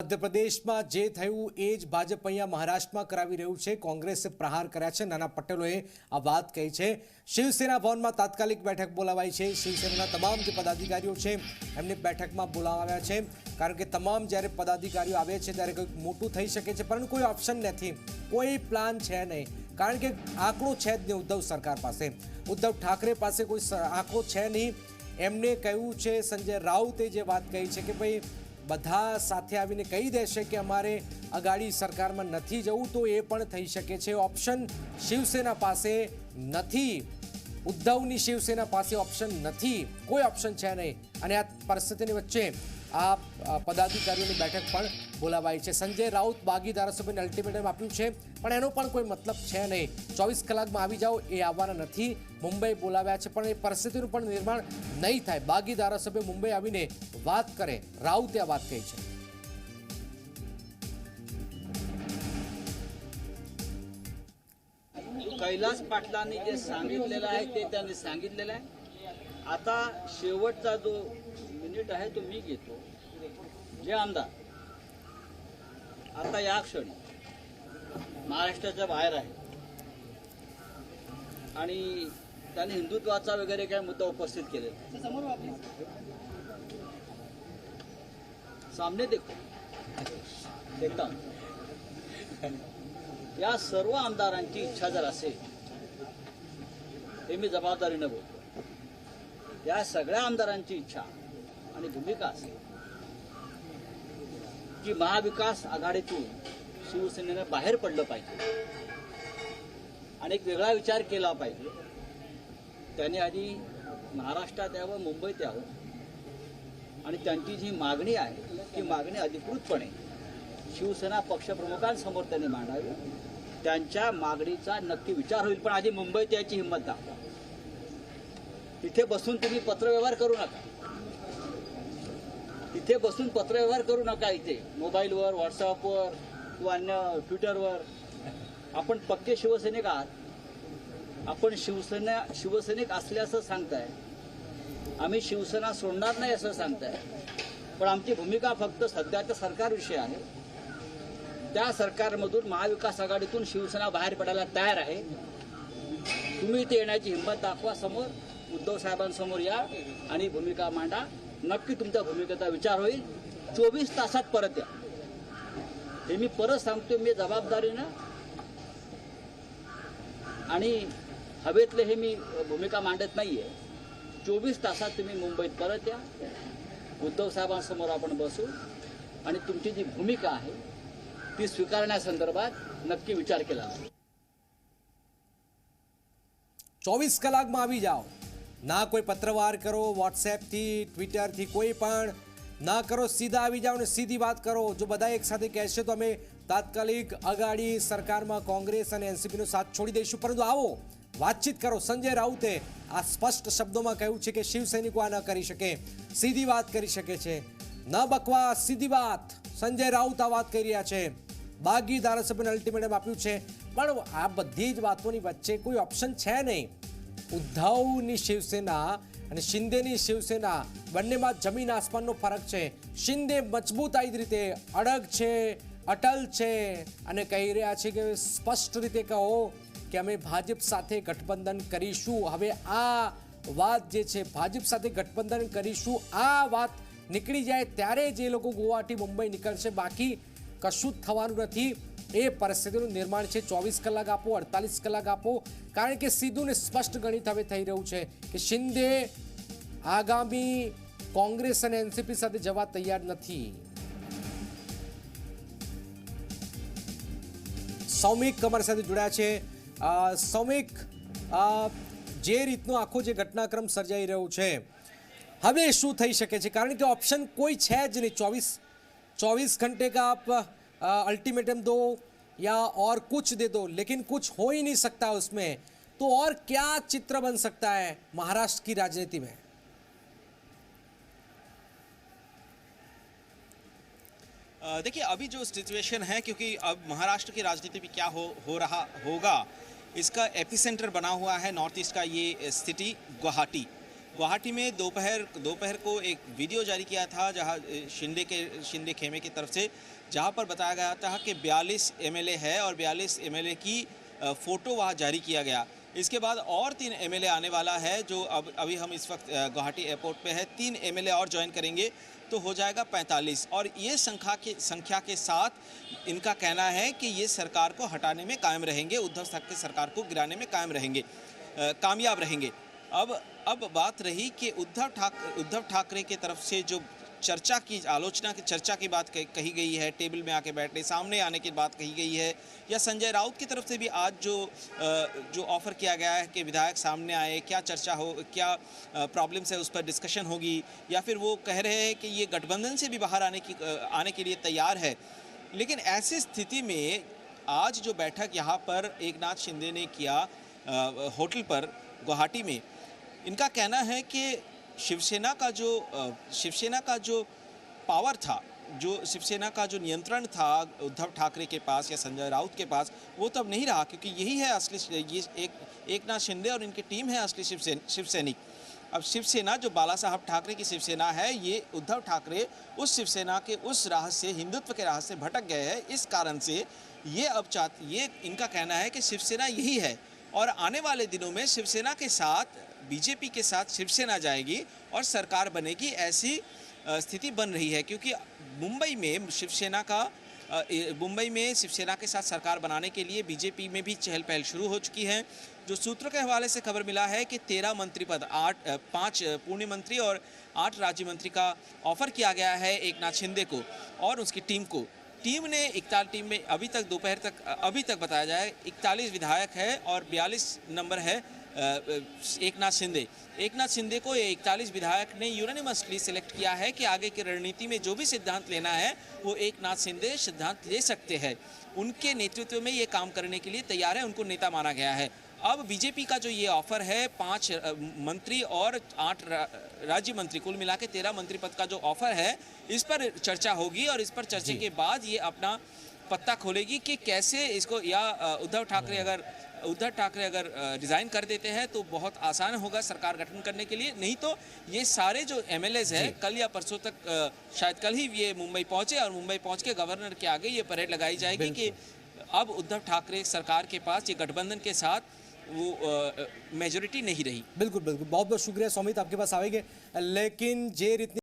मध्य प्रदेश में जे थयुं ए ज भाजप अहींया महाराष्ट्र में करावी रह्युं छे। कोंग्रेसे प्रहार कर्या छे। नाना पटेलोए आ वात कही छे। शिवसेना भवन में तात्कालिक बैठक बोलावाई छे। शिवसेना तमाम जे पदाधिकारीओ छे एमने बैठक में बोलाव्या छे, कारण के तमाम ज्यारे पदाधिकारीओ आवे छे त्यारे कंईक मोटुं थई शके छे, परंतु कोई ऑप्शन नथी, कोई प्लान छे नहीं, कारण के आंकड़ो छे ज नहीं उद्धव सरकार पासे। उद्धव ठाकरे पासे कोई आंकड़ो छे नहीं। एमने कह्युं छे, संजय राउते जे वात कही छे के भाई બધા સાથે આવીને કહી દેશે કે અમારે અગાડી સરકારમાં નથી જવું, તો એ પણ થઈ શકે છે। ઓપ્શન શિવસેના પાસે નથી, ઉદ્ધવની શિવસેના પાસે ઓપ્શન નથી, કોઈ ઓપ્શન છે નહીં। અને આ પરિસ્થિતિની વચ્ચે આ પદાધિકારીઓની બેઠક પણ બોલાવાઈ છે। સંજય રાઉત બાગી ધારાસભ્યને અલ્ટિમેટમ આપ્યું છે, પણ એનો પણ કોઈ મતલબ છે નહીં। 24 કલાકમાં આવી જાઓ એ આવવાના નથી। મુંબઈ બોલાવ્યા છે, પણ એ પરિસ્થિતિનું પણ નિર્માણ નહીં થાય। બાગી ધારાસભ્ય મુંબઈ આવીને વાત કરે, રાઉતે આ વાત કહી છે। कैलास पाटलांनी जे सांगितलेलं आहे ते त्यांनी सांगितलेलं आहे। आता शेवटचा जो मिनिट आहे तो मी घेतो। जे आमदार आता या क्षणी महाराष्ट्राच्या बाहेर आहे आणि त्यांनी हिंदुत्वाचा वगैरे काय मुद्दा उपस्थित केलेला सामने देखता हूं। या सर्व आमदारांची इच्छा जर असेल, हे मी जबाबदारीने बोलतो, या सगळ्या आमदारांची इच्छा आणि भूमिका असेल की महाविकास आघाडीतून शिवसेनेने बाहेर पडलं पाहिजे आणि एक वेगळा विचार केला पाहिजे, त्यांनी आधी महाराष्ट्रात यावं, मुंबईत यावं आणि त्यांची जी मागणी आहे ती मागणी अधिकृतपणे शिवसेना पक्षप्रमुखांसमोर त्यांनी मांडावी। त्यांच्या मागणीचा नक्की विचार होईल, पण आधी मुंबईत याची हिंमत दाखवा। तिथे बसून तुम्ही पत्रव्यवहार करू नका, तिथे बसून पत्रव्यवहार करू नका। इथे मोबाईलवर, व्हॉट्सअपवर किंवा अन्य ट्विटरवर आपण पक्के शिवसैनिक आहात, आपण शिवसैनिक असल्याचं सांगताय, आम्ही शिवसेना सोडणार नाही असं सांगताय, पण आमची भूमिका फक्त सध्याच्या सरकारविषयी आहे। त्या सरकारमधून महाविकास आघाडीतून शिवसेना बाहेर पडायला तयार आहे। तुम्ही इथे येण्याची हिंमत दाखवा, समोर उद्धव साहेबांसमोर या आणि भूमिका मांडा। नक्की तुमच्या भूमिकेचा विचार होईल। 24 तासात परत या, हे मी परत सांगतो। मी जबाबदारीनं आणि हवेतले हे मी भूमिका मांडत नाहीये। 24 तासात तुम्ही मुंबईत परत या, उद्धव साहेबांसमोर आपण बसू आणि तुमची जी भूमिका आहे ती स्वीकारण्यासंदर्भात नक्की विचार केला जाईल। 24 કલાકમાં આવી જાઓ, ના કોઈ પત્રવાર કરો, વોટ્સએપ થી, ટ્વિટર થી, કોઈ પણ ના કરો, સીધા આવી જાઓ ને સીધી વાત કરો। જો બધા એક સાથે કહેશે તો અમે તાત્કાલિક અગાડી સરકારમાં કોંગ્રેસ અને એનસીપી નો સાથ છોડી દઈશું, પરંતુ આવો વાતચીત કરો। સંજય રાઉતે આ સ્પષ્ટ શબ્દોમાં કહ્યું છે કે શિવસૈનિકો આ ન કરી શકે, સીધી વાત કરી શકે છે, ન બકવાસ, સીધી વાત। સંજય રાઉત આ વાત કરી રહ્યા છે। બાગી ધારાસભ્યને અલ્ટિમેટમ આપ્યું છે, પણ આ બધી જ વાતોની વચ્ચે કોઈ ઓપ્શન છે નહીં। ઉદ્ધવની શિવસેના અને શિંદેની શિવસેના બંનેમાં જમીન આસમાનનો ફરક છે। શિંદે મજબૂતાઈ રીતે અડગ છે, અટલ છે અને કહી રહ્યા છે કે સ્પષ્ટ રીતે કહો કે અમે ભાજપ સાથે ગઠબંધન કરીશું। હવે આ વાત જે છે, ભાજપ સાથે ગઠબંધન કરીશું, આ વાત નીકળી જાય ત્યારે જે લોકો ગુવાહાટી મુંબઈ નીકળશે, બાકી કશું જ થવાનું નથી। એ પરિસ્થિતિનું નિર્માણ છે। 24 કલાક આપો, 48 કલાક આપો, કારણ કે સીધું ને સ્પષ્ટ ગણિત હવે થઈ રહ્યું છે કે શિંદે આગામી કોંગ્રેસ અને એનસીપી સાથે જવા તૈયાર નથી। સૌમિક અમારી સાથે જોડાયા છે। સૌમિક, જે રીતનો આખો જે ઘટનાક્રમ સર્જાઈ રહ્યો છે, હવે શું થઈ શકે છે? કારણ કે ઓપ્શન કોઈ છે જ નહીં। 24 घंटे का आप अल्टीमेटम दो या और कुछ दे दो, लेकिन कुछ हो ही नहीं सकता उसमें। तो और क्या चित्र बन सकता है महाराष्ट्र की राजनीति में? देखिए, अभी जो सिचुएशन है, क्योंकि अब महाराष्ट्र की राजनीति में क्या हो रहा होगा, इसका एपिसेंटर बना हुआ है नॉर्थ ईस्ट का ये सिटी गुवाहाटी। गुवाहाटी में दोपहर को एक वीडियो जारी किया था जहां शिंदे खेमे की तरफ से, जहां पर बताया गया था कि 42 एमएलए है और 42 एमएलए की फ़ोटो वहां जारी किया गया। इसके बाद और 3 एमएलए आने वाला है, जो अभी हम इस वक्त गुवाहाटी एयरपोर्ट पे है। 3 एमएलए और ज्वाइन करेंगे तो हो जाएगा 45, और ये संख्या के साथ इनका कहना है कि ये सरकार को हटाने में कायम रहेंगे, उद्धव ठाकरे सरकार को गिराने में कामयाब रहेंगे। अब बात रही कि उद्धव ठाकरे की तरफ से जो चर्चा की बात कही गई है, टेबल में आके बैठने, सामने आने की बात कही गई है, या संजय राउत की तरफ से भी आज जो ऑफर किया गया है कि विधायक सामने आए, क्या चर्चा हो, क्या प्रॉब्लम्स है, उस पर डिस्कशन होगी, या फिर वो कह रहे हैं कि ये गठबंधन से भी बाहर आने के लिए तैयार है। लेकिन ऐसी स्थिति में आज जो बैठक यहाँ पर एकनाथ शिंदे ने किया होटल पर गुवाहाटी में, इनका कहना है कि शिवसेना का जो पावर था, जो शिवसेना का जो नियंत्रण था उद्धव ठाकरे के पास या संजय राउत के पास, वो तो अब नहीं रहा, क्योंकि यही है असली, ये एकनाथ शिंदे और इनकी टीम है असली शिवसैनिक। अब शिवसेना जो बाला साहब ठाकरे की शिवसेना है, ये उद्धव ठाकरे उस शिवसेना के उस राह से, हिंदुत्व के राह से भटक गए हैं। इस कारण से ये इनका कहना है कि शिवसेना यही है, और आने वाले दिनों में शिवसेना के साथ, बीजेपी के साथ शिवसेना जाएगी और सरकार बनेगी, ऐसी स्थिति बन रही है। क्योंकि मुंबई में शिवसेना के साथ सरकार बनाने के लिए बीजेपी में भी चहल पहल शुरू हो चुकी है। जो सूत्रों के हवाले से खबर मिला है कि 13 मंत्री पद, 5 पूर्ण मंत्री और 8 राज्य मंत्री का ऑफर किया गया है एकनाथ शिंदे को और उसकी टीम को। टीम में अभी तक बताया जाए 41 विधायक है और 42 नंबर है एकनाथ शिंदे को 41 विधायक ने यूनानिमसली सिलेक्ट किया है कि आगे की रणनीति में जो भी सिद्धांत लेना है वो एकनाथ शिंदे सिद्धांत ले सकते हैं। उनके नेतृत्व में ये काम करने के लिए तैयार है, उनको नेता माना गया है। अब बीजेपी का जो ये ऑफर है 5 मंत्री और 8 राज्य मंत्री, कुल मिला के 13 मंत्री पद का जो ऑफर है, इस पर चर्चा होगी और इस पर चर्चा के बाद ये अपना पत्ता खोलेगी कि कैसे इसको, या उद्धव ठाकरे अगर रिजाइन कर देते हैं तो बहुत आसान होगा सरकार गठन करने के लिए। नहीं तो ये सारे जो एमएलएज हैं कल या परसों तक, शायद कल ही ये मुंबई पहुंचे और मुंबई पहुंच के गवर्नर के आगे ये परेड लगाई जाएगी कि अब उद्धव ठाकरे सरकार के पास ये गठबंधन के साथ वो मेजोरिटी नहीं रही। बिल्कुल बहुत बहुत शुक्रिया सौमित, आपके पास आवेंगे, लेकिन जे रीतनी